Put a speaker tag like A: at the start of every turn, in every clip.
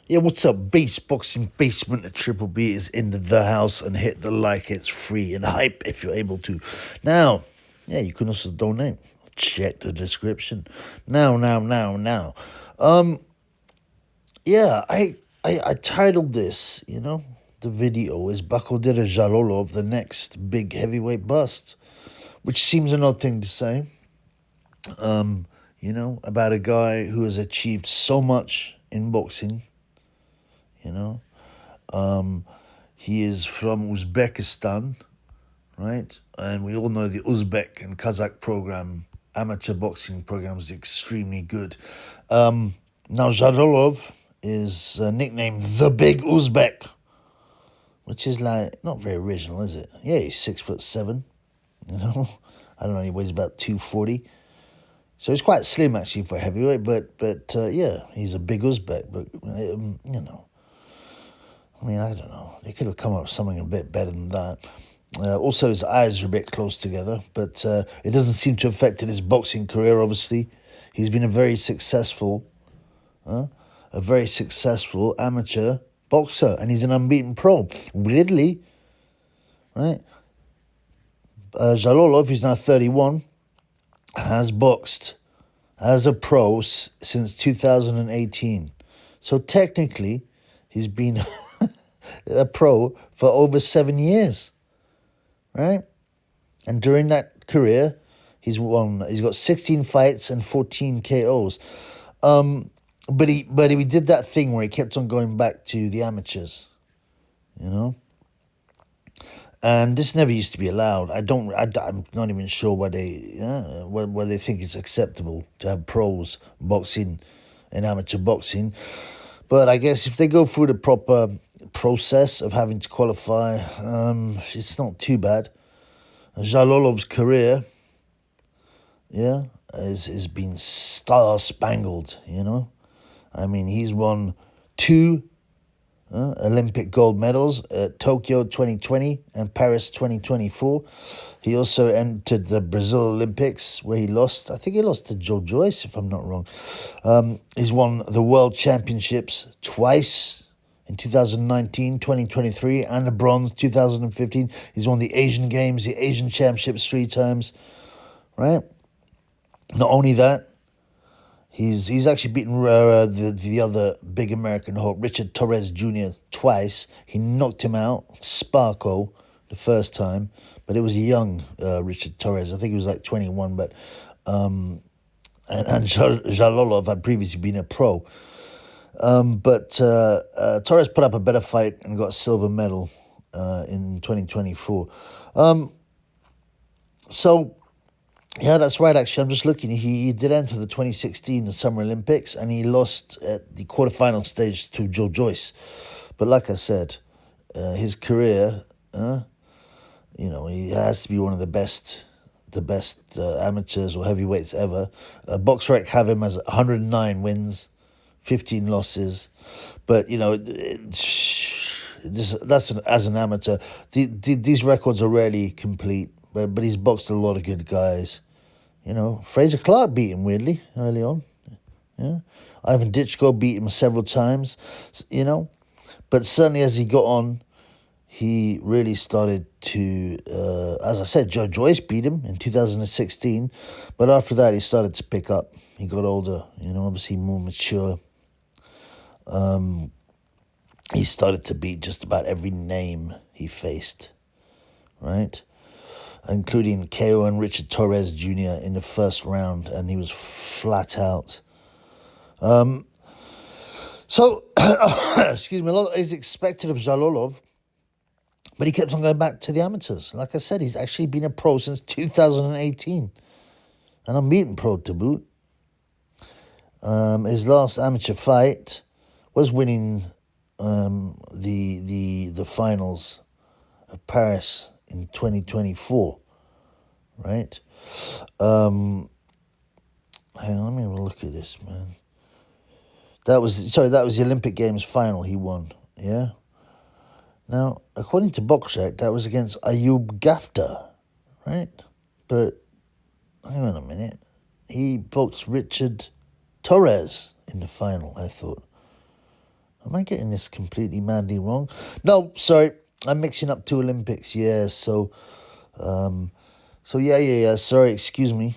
A: Yeah, what's up? Base Boxing Basement at Triple B is in the house, and hit the like, it's free, and hype if you're able to. Now, yeah, you can also donate. Check the description. Now. Um, yeah, I titled this, the video is Bakhodir Jalolov, the next big heavyweight bust, which seems an odd thing to say, about a guy who has achieved so much in boxing, you know. He is from Uzbekistan, right? And we all know the Uzbek and Kazakh program, amateur boxing program, is extremely good. Now, Jalolov is nicknamed the Big Uzbek, which is like not very original, is it? Yeah, he's 6'7", I don't know, he weighs about 240. So he's quite slim actually for heavyweight, but yeah, he's a big Uzbek. But I don't know. They could have come up with something a bit better than that. Also, his eyes are a bit close together, but it doesn't seem to have affected his boxing career. Obviously, he's been a very successful amateur boxer, and he's an unbeaten pro. Weirdly, right? Jalolov, who's now 31, has boxed as a pro since 2018. So technically, he's been a pro for over 7 years, right? And during that career, he's got 16 fights and 14 KOs. But he did that thing where he kept on going back to the amateurs, And this never used to be allowed. I'm not even sure why they think it's acceptable to have pros boxing in amateur boxing. But I guess if they go through the proper process of having to qualify, it's not too bad. Jalolov's career, has been star-spangled, I mean, he's won 2 Olympic gold medals at Tokyo 2020 and Paris 2024. He also entered the Brazil Olympics, where he lost. I think he lost to Joe Joyce, if I'm not wrong. He's won the World Championships twice, in 2019, 2023, and the bronze 2015. He's won the Asian Games, the Asian Championships 3 times, right? Not only that, He's actually beaten the other big American hawk, Richard Torres Jr., twice. He knocked him out, Sparko, the first time, but it was a young Richard Torres. I think he was like 21, but and Jalolov had previously been a pro. But Torres put up a better fight and got a silver medal in 2024. Yeah, that's right, actually. I'm just looking. He did enter the 2016 Summer Olympics, and he lost at the quarterfinal stage to Joe Joyce. But like I said, his career, he has to be one of the best amateurs or heavyweights ever. BoxRec have him as 109 wins, 15 losses. But, as an amateur, these records are rarely complete. But he's boxed a lot of good guys. Fraser Clark beat him weirdly early on. Yeah, Ivan Ditchko beat him several times. But certainly as he got on, he really started to. As I said, Joe Joyce beat him in 2016, but after that he started to pick up. He got older. Obviously more mature. He started to beat just about every name he faced, right? Including KO and Richard Torres Jr. in the first round, and he was flat out. Excuse me, a lot is expected of Jalolov, but he kept on going back to the amateurs. Like I said, he's actually been a pro since 2018, and unbeaten pro to boot. His last amateur fight was winning the finals of Paris in 2024, right? Hang on, let me have a look at this, man. That was the Olympic Games final he won, yeah? Now, according to BoxRec, that was against Ayub Gafta, right? But, hang on a minute. He boxed Richard Torres in the final, I thought. I getting this completely madly wrong? No, sorry, I'm mixing up two Olympics. Yeah, so yeah. Sorry, excuse me.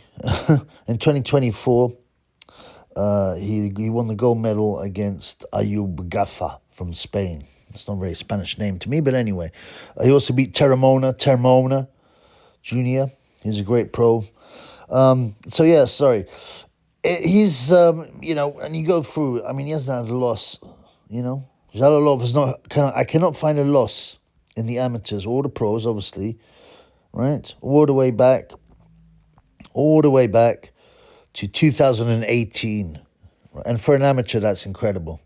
A: In 2024, he won the gold medal against Ayub Gaffa from Spain. It's not a very Spanish name to me, but anyway. He also beat Termona Jr. He's a great pro. So yeah, sorry. He's and you go through. I mean, he hasn't had a loss. Jalolov is not. I cannot find a loss in the amateurs or the pros, obviously, right? All the way back to 2018, and for an amateur, that's incredible.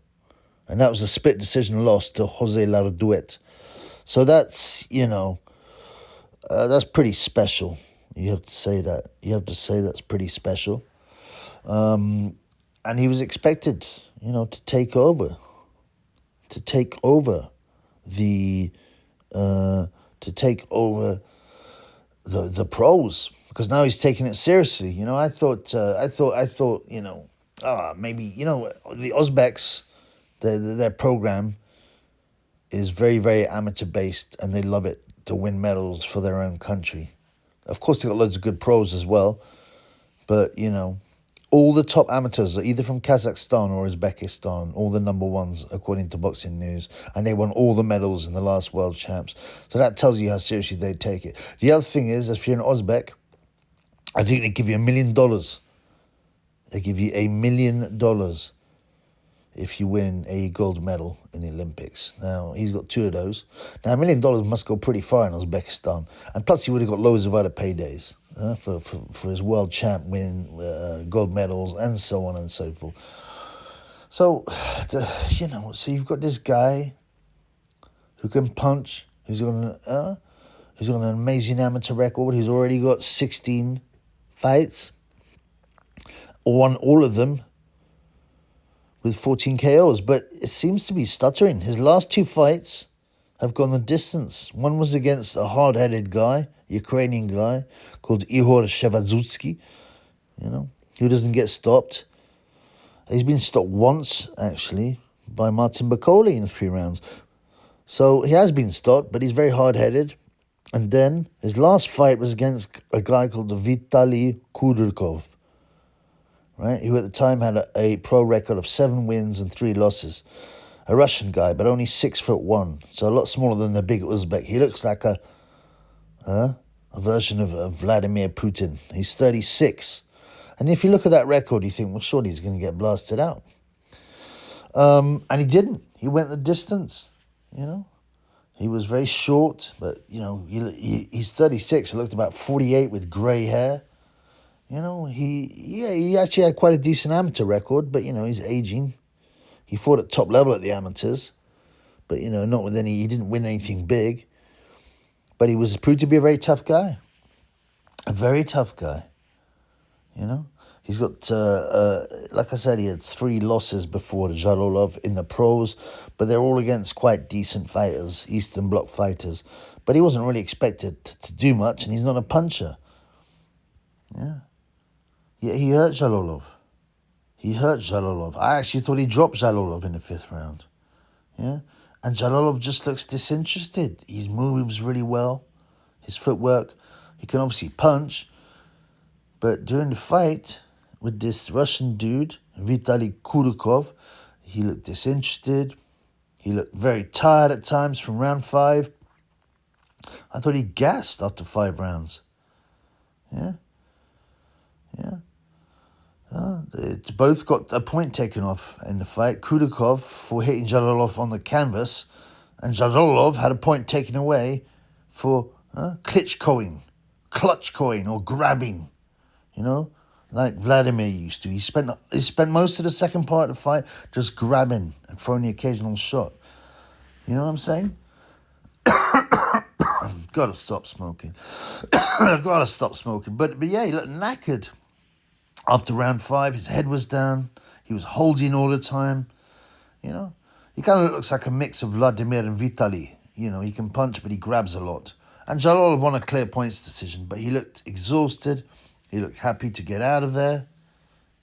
A: And that was a split decision loss to Jose Larduet. So that's that's pretty special. You have to say that. You have to say that's pretty special. And he was expected, to take over the pros, because now he's taking it seriously. I thought, maybe the Uzbeks, their program is very, very amateur based, and they love it to win medals for their own country. Of course, they got loads of good pros as well, but all the top amateurs are either from Kazakhstan or Uzbekistan, all the number ones, according to Boxing News. And they won all the medals in the last World Champs. So that tells you how seriously they take it. The other thing is, if you're an Uzbek, I think they give you $1 million. They give you $1 million if you win a gold medal in the Olympics. Now, he's got 2 of those. Now, $1 million must go pretty far in Uzbekistan. And plus, he would have got loads of other paydays for his world champ win, gold medals, and so on and so forth. So, so you've got this guy who can punch, who's got an amazing amateur record, who's already got 16 fights, won all of them with 14 KOs, but it seems to be stuttering. His last 2 fights have gone the distance. One was against a hard-headed guy, Ukrainian guy, called Ihor Shevadzutsky, who doesn't get stopped. He's been stopped once, actually, by Martin Bakhodir in 3 rounds. So he has been stopped, but he's very hard-headed. And then his last fight was against a guy called Vitaly Kudrikov, right, who at the time had a pro record of 7 wins and 3 losses. A Russian guy, but only 6'1", so a lot smaller than the big Uzbek. He looks like a version of Vladimir Putin. He's 36. And if you look at that record, you think, well, surely he's going to get blasted out. And he didn't. He went the distance, He was very short, but, he's 36. He looked about 48 with grey hair. He actually had quite a decent amateur record, but, he's aging. He fought at top level at the amateurs, but, not with he didn't win anything big. But he was proved to be a very tough guy. A very tough guy, He's got, like I said, he had 3 losses before Jalolov in the pros, but they're all against quite decent fighters, Eastern Bloc fighters. But he wasn't really expected to do much, and he's not a puncher. Yeah, he hurt Jalolov. I actually thought he dropped Jalolov in the 5th round. Yeah, and Jalolov just looks disinterested. He moves really well. His footwork, he can obviously punch. But during the fight with this Russian dude, Vitaly Kudrikov, he looked disinterested. He looked very tired at times from round 5. I thought he gassed after 5 rounds. Yeah. It's both got a point taken off in the fight. Kudrikov for hitting Jalolov on the canvas, and Jalolov had a point taken away for klitschkoing, or grabbing, like Vladimir used to. He spent most of the second part of the fight just grabbing and throwing the occasional shot. You know what I'm saying? Gotta stop smoking. But yeah, he looked knackered. After round 5, his head was down. He was holding all the time. He kind of looks like a mix of Vladimir and Vitaly. He can punch, but he grabs a lot. And Jalolov won a clear points decision, but he looked exhausted. He looked happy to get out of there.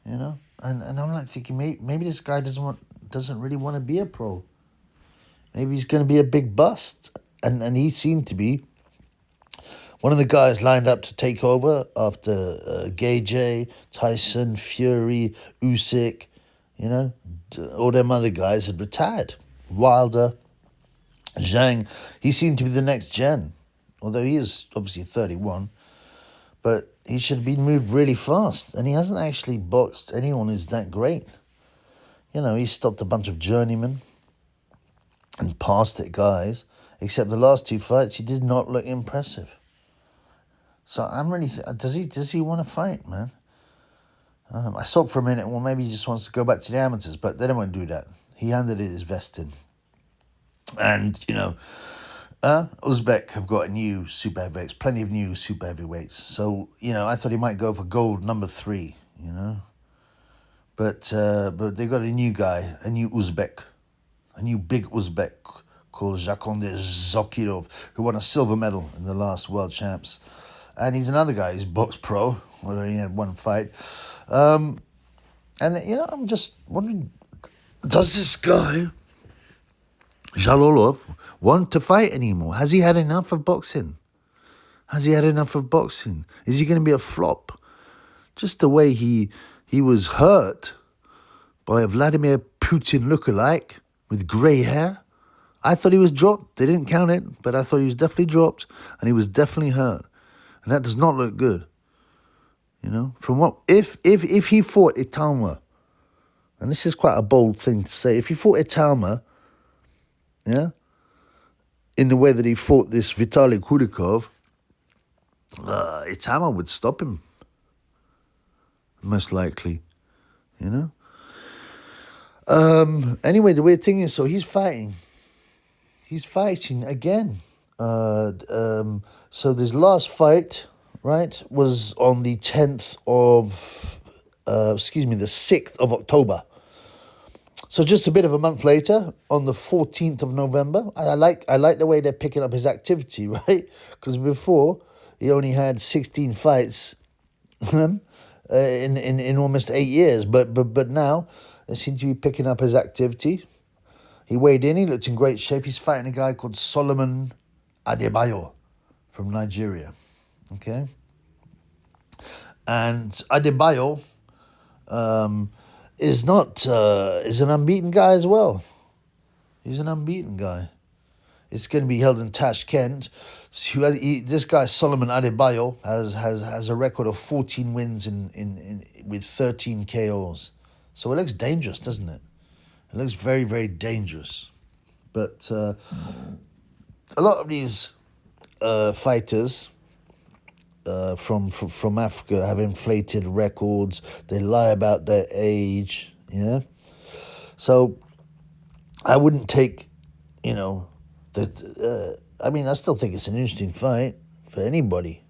A: And I'm like thinking, maybe this guy doesn't really want to be a pro. Maybe he's going to be a big bust. And he seemed to be one of the guys lined up to take over after Gage, Tyson, Fury, Usyk, all them other guys had retired. Wilder, Zhang, he seemed to be the next gen, although he is obviously 31, but he should have been moved really fast, and he hasn't actually boxed anyone who's that great. He stopped a bunch of journeymen and passed it guys, except the last two fights, he did not look impressive. So I'm really, does he want to fight, man? I thought for a minute, well, maybe he just wants to go back to the amateurs, but they don't want to do that. He handed it his vest in. And, Uzbek have got a new super heavyweights, plenty of new super heavyweights. So, I thought he might go for gold number 3, But they got a new guy, a new Uzbek, a new big Uzbek called Bakhodir Jalolov, who won a silver medal in the last World Champs. And he's another guy who's box pro, although he had one fight. I'm just wondering, does this guy, Jalolov, want to fight anymore? Has he had enough of boxing? Is he going to be a flop? Just the way he was hurt by a Vladimir Putin lookalike with grey hair. I thought he was dropped. They didn't count it, but I thought he was definitely dropped, and he was definitely hurt. And that does not look good. From what if he fought Italma, and this is quite a bold thing to say, if he fought Italma, in the way that he fought this Vitaly Klitschko, Italma would stop him. Most likely, Anyway, the weird thing is, so he's fighting. He's fighting again. So this last fight, right, was on the 10th of, the 6th of October. So just a bit of a month later, on the 14th of November, I like the way they're picking up his activity, right? Because before, he only had 16 fights in almost 8 years. But now, they seem to be picking up his activity. He weighed in, he looked in great shape. He's fighting a guy called Solomon Adebayo from Nigeria, okay? And Adebayo is an unbeaten guy as well. He's an unbeaten guy. It's going to be held in Tashkent. So this guy, Solomon Adebayo, has a record of 14 wins with 13 KOs. So it looks dangerous, doesn't it? It looks very, very dangerous. But a lot of these fighters from Africa have inflated records. They lie about their age, So I wouldn't take, that. I still think it's an interesting fight for anybody.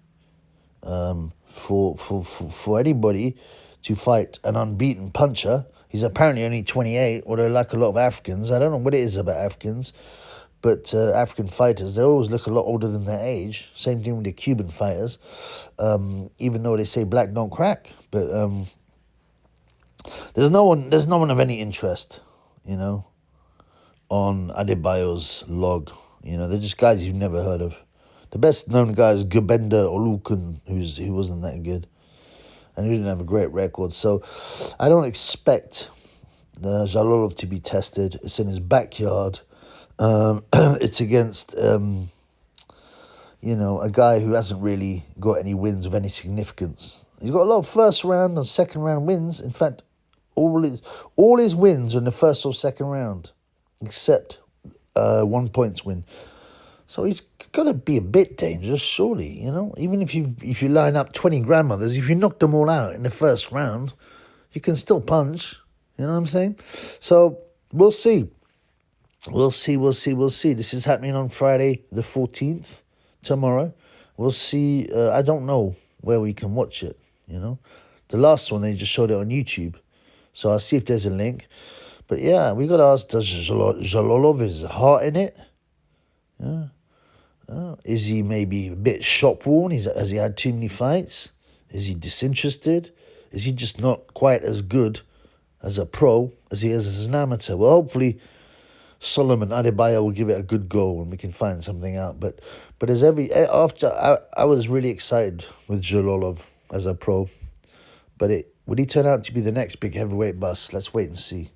A: For anybody to fight an unbeaten puncher. He's apparently only 28, although like a lot of Africans, I don't know what it is about Africans, but African fighters, they always look a lot older than their age. Same thing with the Cuban fighters, even though they say black don't crack. But there's no one of any interest, on Adebayo's log. They're just guys you've never heard of. The best known guy is Gobenda Olukun, who wasn't that good. And he didn't have a great record. So I don't expect Jalolov to be tested. It's in his backyard. It's against, a guy who hasn't really got any wins of any significance. He's got a lot of first round and second round wins. In fact, all his wins are in the first or second round, except 1 points win. So he's got to be a bit dangerous, surely, Even if you line up 20 grandmothers, if you knock them all out in the first round, you can still punch. You know what I'm saying? So we'll see. We'll see. This is happening on Friday the 14th, tomorrow. We'll see. I don't know where we can watch it, The last one, they just showed it on YouTube. So I'll see if there's a link. But yeah, we got to ask, does Jalolov his heart in it? Yeah. Is he maybe a bit shop-worn? Has he had too many fights? Is he disinterested? Is he just not quite as good as a pro as he is as an amateur? Well, hopefully Solomon Adebayo will give it a good go and we can find something out. But as I was really excited with Jalolov as a pro, but would he turn out to be the next big heavyweight bust? Let's wait and see.